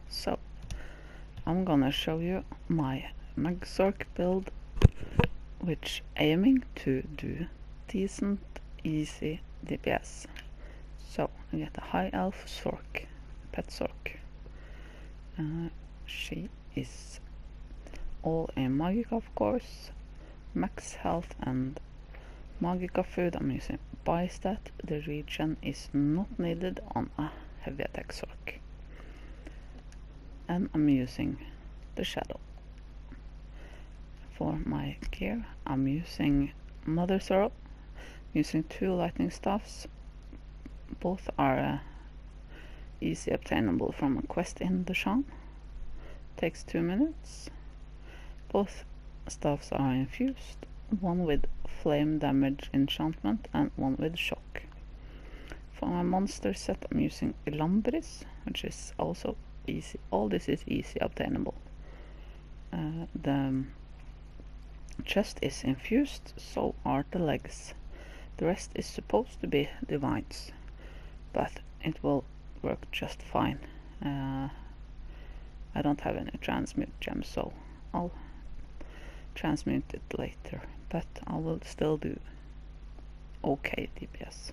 So I'm gonna show you my magsorc build, which aiming to do decent, easy DPS. So I get a high elf sorc, Petsorc. She is all in Magica, of course, max health and Magica food. I'm using Bystat. The regen is not needed on a heavy attack sorc. And I'm using the shadow. For my gear, I'm using Mother Sorrow, using 2 lightning staffs. Both are easy obtainable from a quest in the Shan. Takes 2 minutes. Both staffs are infused, one with flame damage enchantment and one with shock. For my monster set, I'm using Lambris, which is also easy. All this is easy obtainable. The chest is infused, so are the legs. The rest is supposed to be divines, but it will work just fine. I don't have any transmute gems, so I'll transmute it later, but I will still do okay DPS.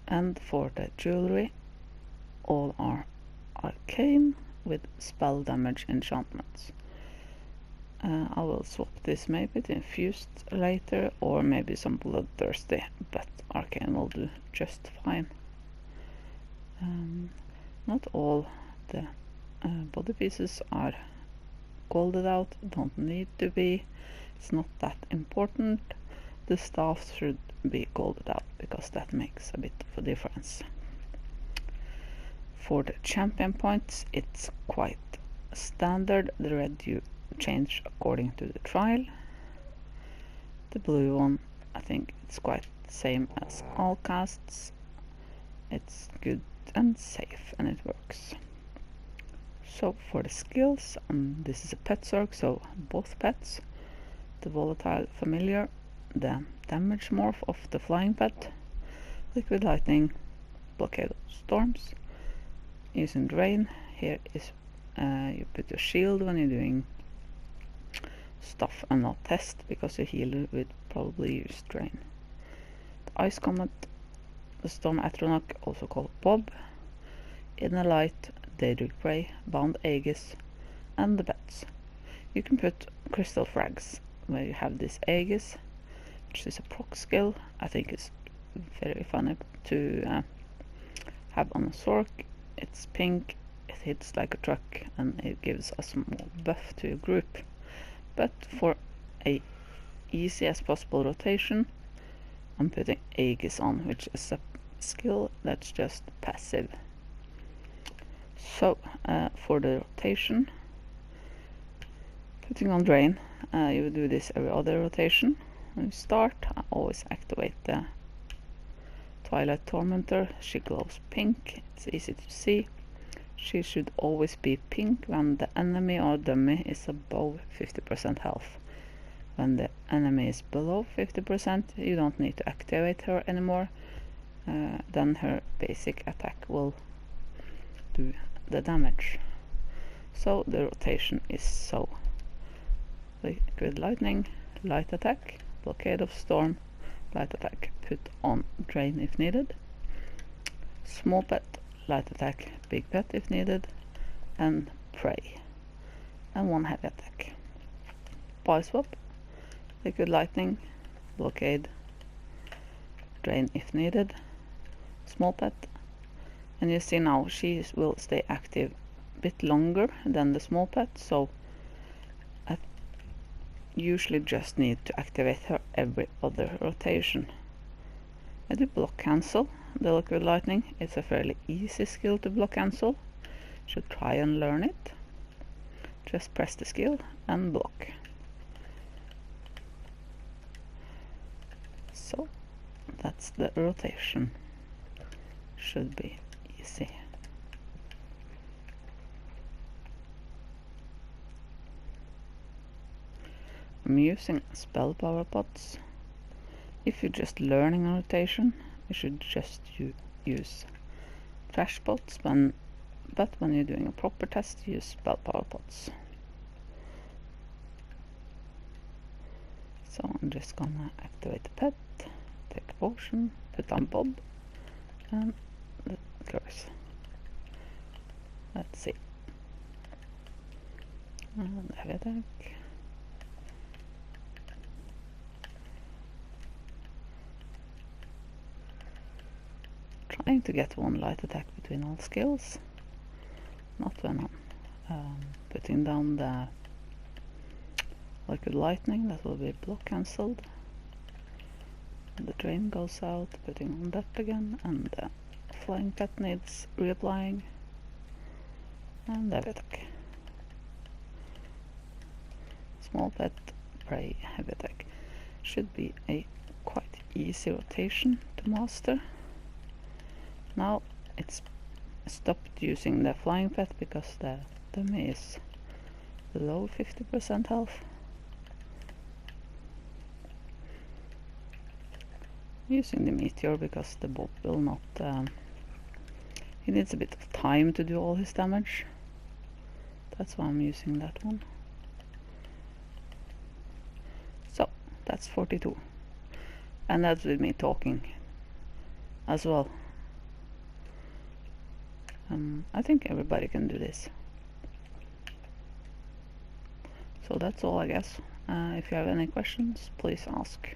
And for the jewelry, all are arcane with spell damage enchantments. I will swap this maybe to infused later, or maybe some bloodthirsty, but arcane will do just fine. Not all the body pieces are golded out, don't need to be, it's not that important. The staff should be golded out because that makes a bit of a difference. For the champion points, it's quite standard. The red you change according to the trial. The blue one, I think it's quite the same as all casts. It's good and safe and it works. So for the skills, this is a Petsorc, so both pets. The volatile familiar, the damage morph of the flying pet, liquid lightning, blockade of storms. Using drain, here is you put your shield when you're doing stuff and not test, because a healer would probably use drain. The ice comet, the storm atronach, also called Bob, inner light, daedric prey, bound aegis, and the bats. You can put crystal frags where you have this aegis, which is a proc skill. I think it's very funny to have on a sorc. It's pink, it hits like a truck, and it gives a small buff to your group. But for a easy as possible rotation, I'm putting Aegis on, which is a skill that's just passive. So for the rotation, putting on drain, you would do this every other rotation. When you start, I always activate the Twilight Tormentor. She glows pink, it's easy to see. She should always be pink when the enemy or dummy is above 50% health. When the enemy is below 50%, you don't need to activate her anymore. Then her basic attack will do the damage. So the rotation is so: liquid lightning, light attack, blockade of storm, light attack, put on drain if needed, small pet, light attack, big pet if needed, and prey, and 1 heavy attack. Buy swap, liquid lightning, blockade, drain if needed, small pet, and you see now she will stay active a bit longer than the small pet, so I usually just need to activate her every other rotation. I do block cancel. The liquid lightning is a fairly easy skill to block cancel. Should try and learn it. Just press the skill and block. So that's the rotation. Should be easy. I'm using spell power pots. If you're just learning a rotation, you should just use trash pots, but when you're doing a proper test, use spell power pots. So I'm just gonna activate the pet, take a potion, put on Bob, and the curse. Let's see. And heavy attack. Trying to get one light attack between all skills. Not when I'm putting down the liquid lightning, that will be block cancelled. The drain goes out, putting on that again, and the flying pet needs reapplying. And heavy attack. Small pet, prey, heavy attack. Should be a quite easy rotation to master. Now it's stopped using the flying pet because the dummy is below 50% health. Using the meteor because the Bob will not... he needs a bit of time to do all his damage. That's why I'm using that one. So, that's 42. And that's with me talking as well. I think everybody can do this. So that's all, I guess. If you have any questions, please ask.